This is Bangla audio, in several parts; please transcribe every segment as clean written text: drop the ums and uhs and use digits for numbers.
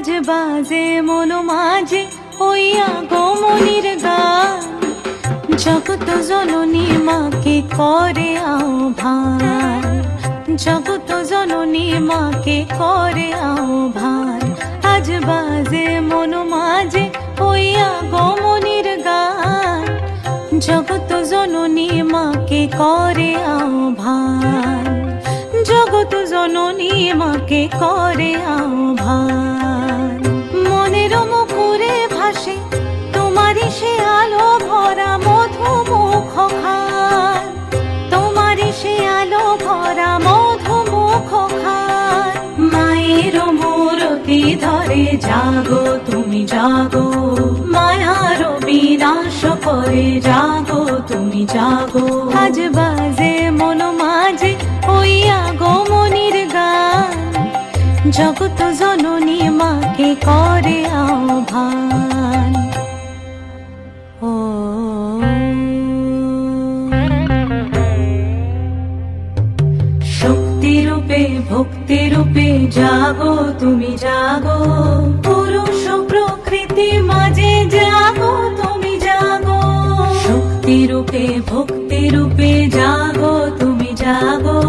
আজ বাজে মন মাঝে ওই আগমনীর গান, জগত জননী মাকে করে আহ্বান, জগত জননী মাকে করে আহ্বান। আজ বাজে মন মাঝে ওই আগমনীর গান, জগত জননী মাকে করে আহ্বান, জগত জননী মাকে করে আহ্বান। মনের মুখরে ভাসে তোমারই সে আলো ভরা মধুমুখ খান, তোমারই সে আলো ভরা মধুমুখ খান। মায়ের মূরতি ধরে জাগো তুমি জাগো, মায়ার বিনাশ করে জাগো তুমি জাগো। আজ বাজে মন মাঝে ওই আগমনীর গান, জগত জননী মাকে করে আহ্বান। ও শক্তি রূপে ভক্তি রূপে জাগো তুমি জাগো, পুরুষ প্রকৃতি মাঝে জাগো তুমি জাগো। শক্তি রূপে ভক্তি রূপে জাগো তুমি জাগো,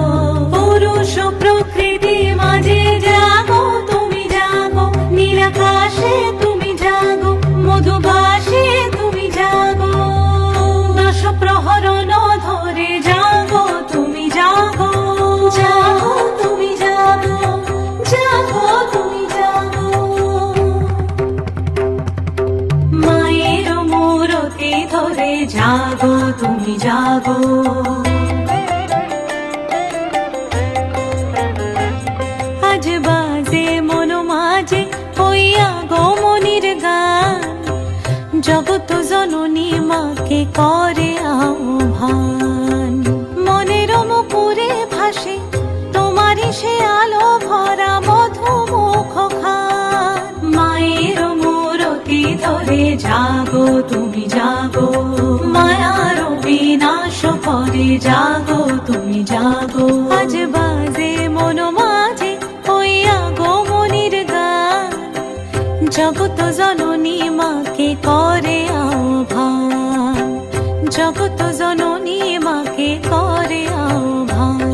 পুরুষ প্রকৃতি মাঝে জাগো তুমি জাগো। নীলাকাশে তুমি জাগো, মধুভাসে তুমি জাগো, দশ প্রহরণ ধরে জাগো তুমি জাগো, জাগো তুমি জাগো, জাগো তুমি জাগো। মায়ের মূরতি ধরে জাগো তুমি জাগো। আজ বাজে মন মাঝে ওই আগমনীর গান, জগত জননী মাকে করে আহ্বান। মনের মুখরে ভাসে তোমারই সে আলো ভরা মধুমুখ খান। মায়ের মূরতি ধরে জাগো তুমি জাগো, মায়ার বিনাশ করে জাগো তুমি জাগো। আজ বাজে মন মাঝে ওই আগমনীর গান, জগত জননী মাকে করে আহ্বান, জগত জননী মাকে করে আহ্বান।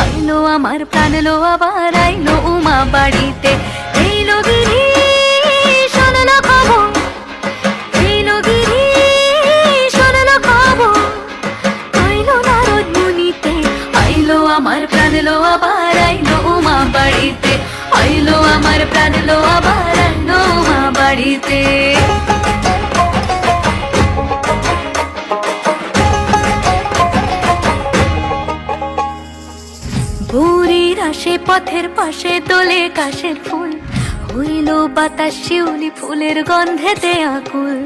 আইলো আমার প্রাণ লো আবার আইলো উমা বাড়িতে। এইলো গিরি শোনলো খবর, এইলো গিরি শোনলো খবর, আইলো নারদ মুনিতে। আইলো আমার প্রাণ লো আবার আইলো উমা বাড়িতে, আইলো আমার প্রাণ লো আবার আইলো উমা বাড়িতে। বুড়ির আসে পথের পাশে তোলে কাশের ফুল, হইল বাতাস শিউলি ফুলের গন্ধেতে আকুল।